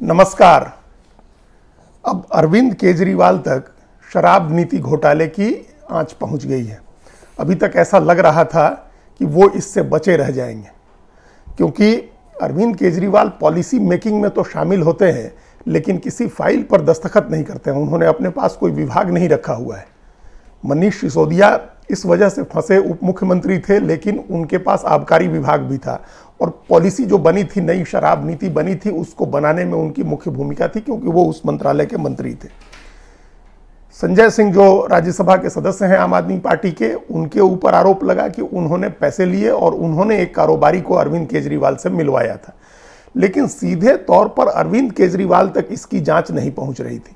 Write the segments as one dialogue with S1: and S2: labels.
S1: नमस्कार। अब अरविंद केजरीवाल तक शराब नीति घोटाले की आंच पहुंच गई है। अभी तक ऐसा लग रहा था कि वो इससे बचे रह जाएंगे, क्योंकि अरविंद केजरीवाल पॉलिसी मेकिंग में तो शामिल होते हैं, लेकिन किसी फाइल पर दस्तखत नहीं करते हैं। उन्होंने अपने पास कोई विभाग नहीं रखा हुआ है। मनीष सिसोदिया इस वजह से फंसे उप मुख्यमंत्री थे, लेकिन उनके पास आबकारी विभाग भी था और पॉलिसी जो बनी थी, नई शराब नीति बनी थी, उसको बनाने में उनकी मुख्य भूमिका थी, क्योंकि वो उस मंत्रालय के मंत्री थे। संजय सिंह जो राज्यसभा के सदस्य हैं आम आदमी पार्टी के, उनके ऊपर आरोप लगा कि उन्होंने पैसे लिए और उन्होंने एक कारोबारी को अरविंद केजरीवाल से मिलवाया था, लेकिन सीधे तौर पर अरविंद केजरीवाल तक इसकी जांच नहीं पहुंच रही थी।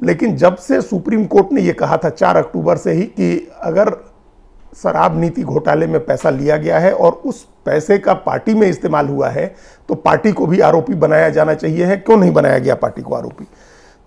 S1: लेकिन जब से सुप्रीम कोर्ट ने यह कहा था 4 अक्टूबर से ही कि अगर शराब नीति घोटाले में पैसा लिया गया है और उस पैसे का पार्टी में इस्तेमाल हुआ है, तो पार्टी को भी आरोपी बनाया जाना चाहिए है। क्यों नहीं बनाया गया पार्टी को आरोपी?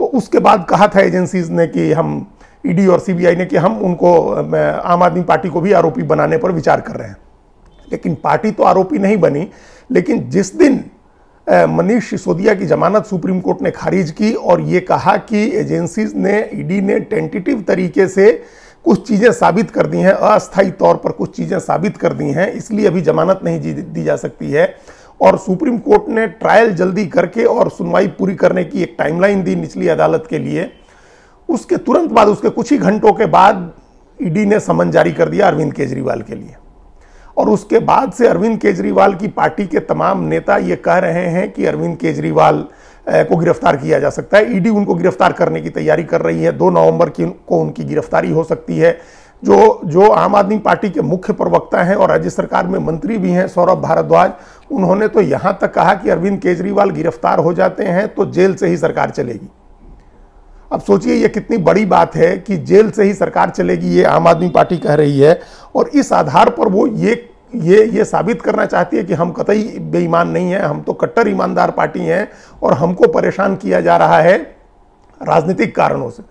S1: तो उसके बाद कहा था एजेंसीज ने कि हम, ईडी और सीबीआई ने, कि हम उनको, आम आदमी पार्टी को भी आरोपी बनाने पर विचार कर रहे हैं। लेकिन पार्टी तो आरोपी नहीं बनी। लेकिन जिस दिन मनीष सिसोदिया की जमानत सुप्रीम कोर्ट ने खारिज की और ये कहा कि एजेंसीज ने, ईडी ने टेंटेटिव तरीके से कुछ चीज़ें साबित कर दी हैं, अस्थायी तौर पर कुछ चीज़ें साबित कर दी हैं, इसलिए अभी जमानत नहीं दी जा सकती है, और सुप्रीम कोर्ट ने ट्रायल जल्दी करके और सुनवाई पूरी करने की एक टाइमलाइन दी निचली अदालत के लिए, उसके तुरंत बाद, उसके कुछ ही घंटों के बाद ईडी ने समन जारी कर दिया अरविंद केजरीवाल के लिए। और उसके बाद से अरविंद केजरीवाल की पार्टी के तमाम नेता ये कह रहे हैं कि अरविंद केजरीवाल को गिरफ्तार किया जा सकता है। ईडी उनको गिरफ्तार करने की तैयारी कर रही है। 2 नवंबर को उनकी गिरफ्तारी हो सकती है। जो आम आदमी पार्टी के मुख्य प्रवक्ता हैं और राज्य सरकार में मंत्री भी हैं, सौरभ भारद्वाज, उन्होंने तो यहां तक कहा कि अरविंद केजरीवाल गिरफ्तार हो जाते हैं तो जेल से ही सरकार चलेगी। अब सोचिए ये कितनी बड़ी बात है कि जेल से ही सरकार चलेगी, ये आम आदमी पार्टी कह रही है। और इस आधार पर वो ये साबित करना चाहती है कि हम कतई बेईमान नहीं हैं, हम तो कट्टर ईमानदार पार्टी हैं और हमको परेशान किया जा रहा है राजनीतिक कारणों से।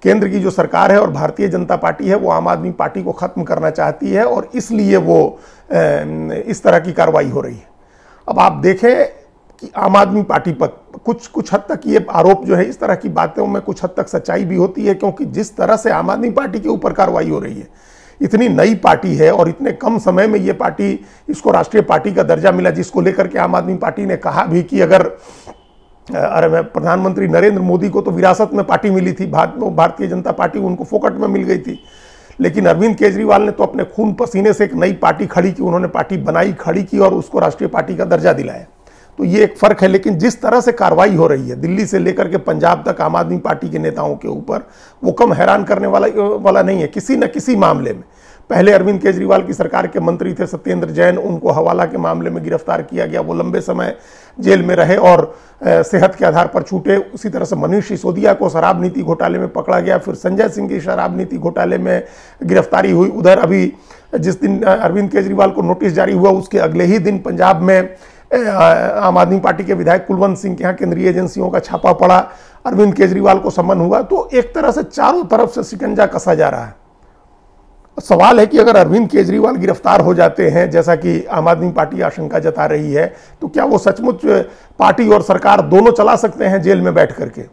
S1: केंद्र की जो सरकार है और भारतीय जनता पार्टी है, वो आम आदमी पार्टी को खत्म करना चाहती है और इसलिए वो इस तरह की कार्रवाई हो रही है। अब आप देखें कि आम आदमी पार्टी पर कुछ हद तक ये आरोप जो है, इस तरह की बातों में कुछ हद तक सच्चाई भी होती है, क्योंकि जिस तरह से आम आदमी पार्टी के ऊपर कार्रवाई हो रही है, इतनी नई पार्टी है और इतने कम समय में ये पार्टी, इसको राष्ट्रीय पार्टी का दर्जा मिला, जिसको लेकर के आम आदमी पार्टी ने कहा भी कि अगर प्रधानमंत्री नरेंद्र मोदी को तो विरासत में पार्टी मिली थी, भारतीय जनता पार्टी उनको फोकट में मिल गई थी, लेकिन अरविंद केजरीवाल ने तो अपने खून पसीने से एक नई पार्टी खड़ी की, उन्होंने पार्टी बनाई, खड़ी की और उसको राष्ट्रीय पार्टी का दर्जा दिलाया। तो ये एक फर्क है। लेकिन जिस तरह से कार्रवाई हो रही है दिल्ली से लेकर के पंजाब तक आम आदमी पार्टी के नेताओं के ऊपर, वो कम हैरान करने वाला नहीं है। किसी न किसी मामले में, पहले अरविंद केजरीवाल की सरकार के मंत्री थे सत्येंद्र जैन, उनको हवाला के मामले में गिरफ्तार किया गया, वो लंबे समय जेल में रहे और सेहत के आधार पर छूटे। उसी तरह से मनीष सिसोदिया को शराब नीति घोटाले में पकड़ा गया, फिर संजय सिंह की शराब नीति घोटाले में गिरफ्तारी हुई। उधर अभी जिस दिन अरविंद केजरीवाल को नोटिस जारी हुआ, उसके अगले ही दिन पंजाब में आम आदमी पार्टी के विधायक कुलवंत सिंह के यहाँ केंद्रीय एजेंसियों का छापा पड़ा, अरविंद केजरीवाल को समन हुआ। तो एक तरह से चारों तरफ से शिकंजा कसा जा रहा है। सवाल है कि अगर अरविंद केजरीवाल गिरफ्तार हो जाते हैं, जैसा कि आम आदमी पार्टी आशंका जता रही है, तो क्या वो सचमुच पार्टी और सरकार दोनों चला सकते हैं जेल में बैठ करके?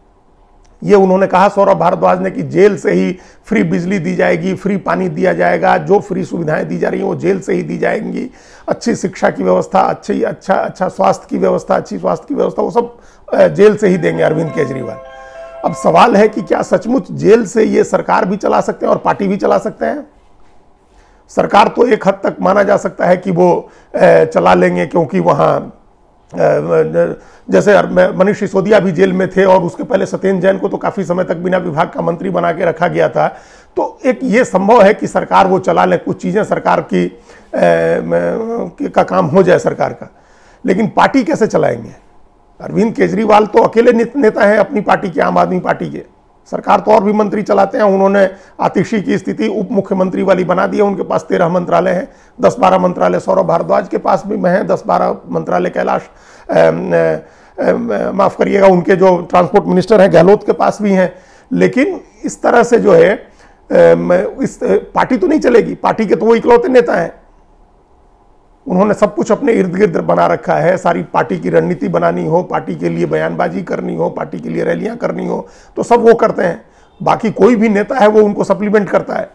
S1: ये उन्होंने कहा, सौरभ भारद्वाज ने, कि जेल से ही फ्री बिजली दी जाएगी, फ्री पानी दिया जाएगा, जो फ्री सुविधाएं दी जा रही हैं वो जेल से ही दी जाएंगी, अच्छी शिक्षा की व्यवस्था, अच्छा स्वास्थ्य की व्यवस्था, अच्छी स्वास्थ्य की व्यवस्था, वो सब जेल से ही देंगे अरविंद केजरीवाल। अब सवाल है कि क्या सचमुच जेल से ये सरकार भी चला सकते हैं और पार्टी भी चला सकते हैं? सरकार तो एक हद तक माना जा सकता है कि वो चला लेंगे, क्योंकि वहाँ जैसे मनीष सिसोदिया भी जेल में थे और उसके पहले सत्येंद्र जैन को तो काफ़ी समय तक बिना विभाग का मंत्री बना के रखा गया था। तो एक ये संभव है कि सरकार वो चला ले, कुछ चीज़ें सरकार का काम हो जाए सरकार का। लेकिन पार्टी कैसे चलाएंगे? अरविंद केजरीवाल तो अकेले नेता हैं अपनी पार्टी के, आम आदमी पार्टी के। सरकार तो और भी मंत्री चलाते हैं। उन्होंने आतिशी की स्थिति उप मुख्यमंत्री वाली बना दी है। उनके पास 13 मंत्रालय हैं, 10-12 मंत्रालय सौरभ भारद्वाज के पास भी में हैं, 10-12 मंत्रालय कैलाश, माफ करिएगा, उनके जो ट्रांसपोर्ट मिनिस्टर हैं गहलोत के पास भी हैं। लेकिन इस तरह से जो है इस पार्टी तो नहीं चलेगी। पार्टी के तो वो इकलौते नेता हैं। उन्होंने सब कुछ अपने इर्द गिर्द बना रखा है, सारी पार्टी की रणनीति बनानी हो, पार्टी के लिए बयानबाजी करनी हो, पार्टी के लिए रैलियां करनी हो, तो सब वो करते हैं। बाकी कोई भी नेता है वो उनको सप्लीमेंट करता है।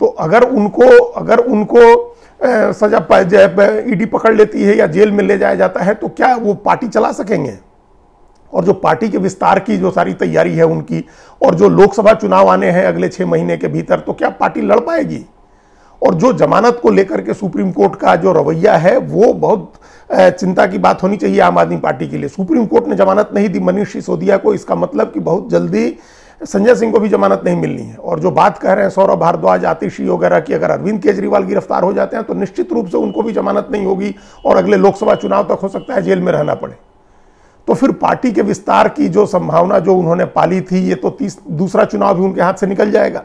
S1: तो अगर उनको सजा ईडी पकड़ लेती है या जेल में ले जाया जाता है तो क्या वो पार्टी चला सकेंगे? और जो पार्टी के विस्तार की जो सारी तैयारी है उनकी, और जो लोकसभा चुनाव आने हैं अगले 6 महीने के भीतर, तो क्या पार्टी लड़ पाएगी? और जो जमानत को लेकर के सुप्रीम कोर्ट का जो रवैया है वो बहुत चिंता की बात होनी चाहिए आम आदमी पार्टी के लिए। सुप्रीम कोर्ट ने जमानत नहीं दी मनीष सिसोदिया को, इसका मतलब कि बहुत जल्दी संजय सिंह को भी जमानत नहीं मिलनी है। और जो बात कह रहे हैं सौरभ भारद्वाज, आतिशी वगैरह की, अगर अरविंद केजरीवाल गिरफ्तार हो जाते हैं तो निश्चित रूप से उनको भी जमानत नहीं होगी और अगले लोकसभा चुनाव तक हो सकता है जेल में रहना पड़े। तो फिर पार्टी के विस्तार की जो संभावना जो उन्होंने पाली थी, ये तो दूसरा चुनाव भी उनके हाथ से निकल जाएगा।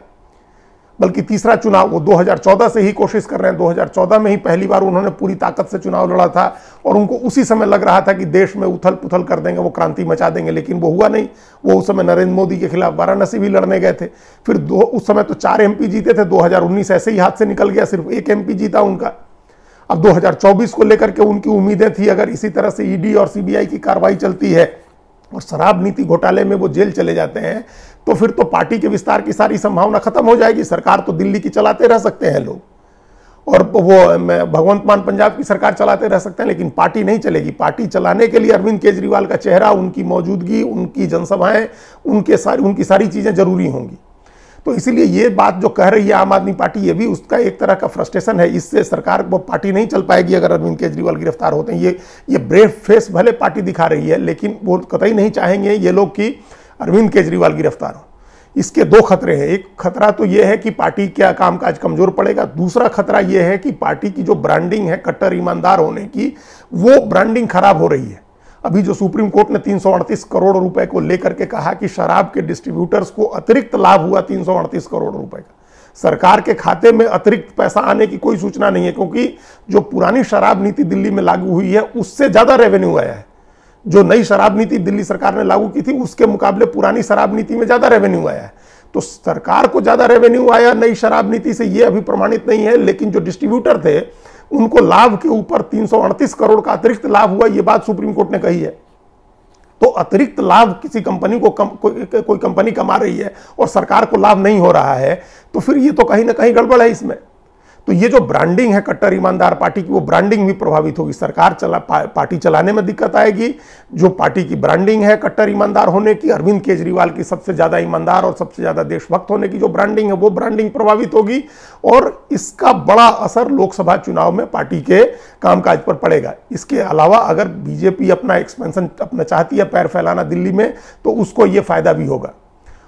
S1: बल्कि तीसरा चुनाव वो 2014 से ही कोशिश कर रहे हैं। 2014 में ही पहली बार उन्होंने पूरी ताकत से चुनाव लड़ा था और उनको उसी समय लग रहा था कि देश में उथल पुथल कर देंगे, वो क्रांति मचा देंगे, लेकिन वो हुआ नहीं। वो उस समय नरेंद्र मोदी के खिलाफ वाराणसी भी लड़ने गए थे। फिर उस समय तो 4 MP जीते थे। 2019 ऐसे ही हाथ से निकल गया, सिर्फ 1 MP जीता उनका। अब 2024 को लेकर के उनकी उम्मीदें थी, अगर इसी तरह से ईडी और सीबीआई की कार्रवाई चलती है और शराब नीति घोटाले में वो जेल चले जाते हैं तो फिर तो पार्टी के विस्तार की सारी संभावना खत्म हो जाएगी। सरकार तो दिल्ली की चलाते रह सकते हैं लोग, और वो भगवंत मान पंजाब की सरकार चलाते रह सकते हैं, लेकिन पार्टी नहीं चलेगी। पार्टी चलाने के लिए अरविंद केजरीवाल का चेहरा, उनकी मौजूदगी, उनकी जनसभाएं, उनकी सारी चीजें जरूरी होंगी। तो इसीलिए ये बात जो कह रही है आम आदमी पार्टी, ये भी उसका एक तरह का फ्रस्ट्रेशन है। इससे सरकार, वो पार्टी नहीं चल पाएगी अगर अरविंद केजरीवाल गिरफ्तार होते हैं। ये ब्रेव फेस भले पार्टी दिखा रही है, लेकिन वो कतई नहीं चाहेंगे ये लोग कि अरविंद केजरीवाल गिरफ्तार हो। इसके 2 खतरे हैं। एक खतरा तो ये है कि पार्टी का कामकाज कमजोर पड़ेगा। दूसरा खतरा ये है कि पार्टी की जो ब्रांडिंग है कट्टर ईमानदार होने की, वो ब्रांडिंग खराब हो रही है। अभी जो सुप्रीम कोर्ट ने 338 करोड़ रुपए को लेकर के कहा कि शराब के डिस्ट्रीब्यूटर्स को अतिरिक्त लाभ हुआ 338 करोड़ रुपए का, सरकार के खाते में अतिरिक्त पैसा आने की कोई सूचना नहीं है, क्योंकि जो पुरानी शराब नीति दिल्ली में लागू हुई है उससे ज्यादा रेवेन्यू आया है। जो नई शराब नीति दिल्ली सरकार ने लागू की थी उसके मुकाबले पुरानी शराब नीति में ज्यादा रेवेन्यू आया है। तो सरकार को ज्यादा रेवेन्यू आया नई शराब नीति से, ये अभी प्रमाणित नहीं है, लेकिन जो डिस्ट्रीब्यूटर थे उनको लाभ के ऊपर 338 करोड़ का अतिरिक्त लाभ हुआ, ये बात सुप्रीम कोर्ट ने कही है। तो अतिरिक्त लाभ किसी कंपनी को कोई कंपनी कमा रही है और सरकार को लाभ नहीं हो रहा है, तो फिर ये तो कहीं ना कहीं गड़बड़ है इसमें। तो ये जो ब्रांडिंग है कट्टर ईमानदार पार्टी की, वो ब्रांडिंग भी प्रभावित होगी। सरकार पार्टी चलाने में दिक्कत आएगी। जो पार्टी की ब्रांडिंग है कट्टर ईमानदार होने की, अरविंद केजरीवाल की सबसे ज्यादा ईमानदार और सबसे ज्यादा देशभक्त होने की जो ब्रांडिंग है, वो ब्रांडिंग प्रभावित होगी और इसका बड़ा असर लोकसभा चुनाव में पार्टी के कामकाज पर पड़ेगा। इसके अलावा अगर बीजेपी अपना एक्सपेंशन अपना चाहती है, पैर फैलाना दिल्ली में, तो उसको ये फायदा भी होगा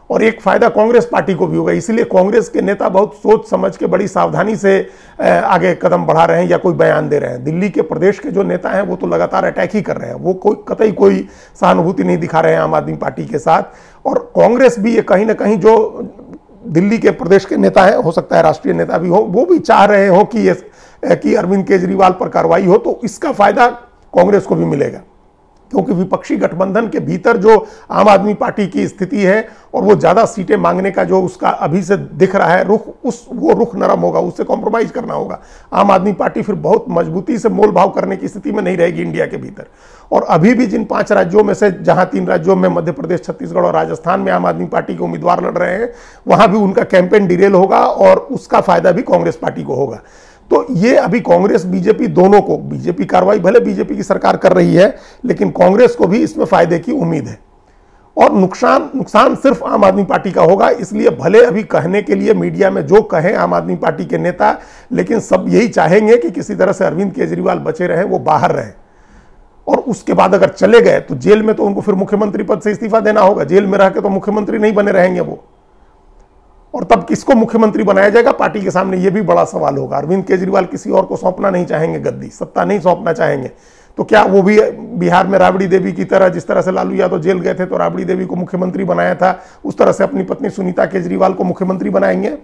S1: और एक फायदा कांग्रेस पार्टी को भी होगा। इसलिए कांग्रेस के नेता बहुत सोच समझ के बड़ी सावधानी से आगे कदम बढ़ा रहे हैं या कोई बयान दे रहे हैं। दिल्ली के प्रदेश के जो नेता हैं वो तो लगातार अटैक ही कर रहे हैं, वो कतई कोई सहानुभूति नहीं दिखा रहे हैं आम आदमी पार्टी के साथ। और कांग्रेस भी ये कहीं ना कहीं, जो दिल्ली के प्रदेश के नेता हैं, हो सकता है राष्ट्रीय नेता भी हो, वो भी चाह रहे हो कि अरविंद केजरीवाल पर कार्रवाई हो, तो इसका फायदा कांग्रेस को भी मिलेगा। क्योंकि विपक्षी गठबंधन के भीतर जो आम आदमी पार्टी की स्थिति है और वो ज्यादा सीटें मांगने का जो उसका अभी से दिख रहा है रुख, वो रुख नरम होगा, उससे कॉम्प्रोमाइज करना होगा। आम आदमी पार्टी फिर बहुत मजबूती से मोल भाव करने की स्थिति में नहीं रहेगी इंडिया के भीतर। और अभी भी जिन 5 राज्यों में से, जहां 3 राज्यों में मध्य प्रदेश, छत्तीसगढ़ और राजस्थान में आम आदमी पार्टी के उम्मीदवार लड़ रहे हैं, वहां भी उनका कैंपेन डिरेल होगा और उसका फायदा भी कांग्रेस पार्टी को होगा। तो ये अभी कांग्रेस बीजेपी दोनों को, बीजेपी कार्रवाई भले बीजेपी की सरकार कर रही है, लेकिन कांग्रेस को भी इसमें फायदे की उम्मीद है। और नुकसान सिर्फ आम आदमी पार्टी का होगा। इसलिए भले अभी कहने के लिए मीडिया में जो कहें आम आदमी पार्टी के नेता, लेकिन सब यही चाहेंगे कि किसी तरह से अरविंद केजरीवाल बचे रहें, वो बाहर रहें। और उसके बाद अगर चले गए तो जेल में, तो उनको फिर मुख्यमंत्री पद से इस्तीफा देना होगा। जेल में रह के तो मुख्यमंत्री नहीं बने रहेंगे वो, और तब किसको मुख्यमंत्री बनाया जाएगा पार्टी के सामने, यह भी बड़ा सवाल होगा। अरविंद केजरीवाल किसी और को सौंपना नहीं चाहेंगे, गद्दी सत्ता नहीं सौंपना चाहेंगे, तो क्या वो भी बिहार में राबड़ी देवी की तरह, जिस तरह से लालू यादव जेल गए थे तो राबड़ी देवी को मुख्यमंत्री बनाया था, उस तरह से अपनी पत्नी सुनीता केजरीवाल को मुख्यमंत्री बनाएंगे?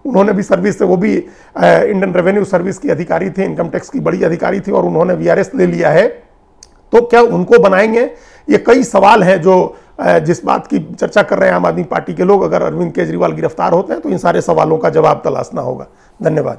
S1: उन्होंने भी सर्विस से, वो भी इंडियन रेवेन्यू सर्विस की अधिकारी थी, इनकम टैक्स की बड़ी अधिकारी थी, और उन्होंने VRS ले लिया है, तो क्या उनको बनाएंगे? ये कई सवाल हैं जो जिस बात की चर्चा कर रहे हैं आम आदमी पार्टी के लोग। अगर अरविंद केजरीवाल गिरफ्तार होते हैं तो इन सारे सवालों का जवाब तलाशना होगा। धन्यवाद।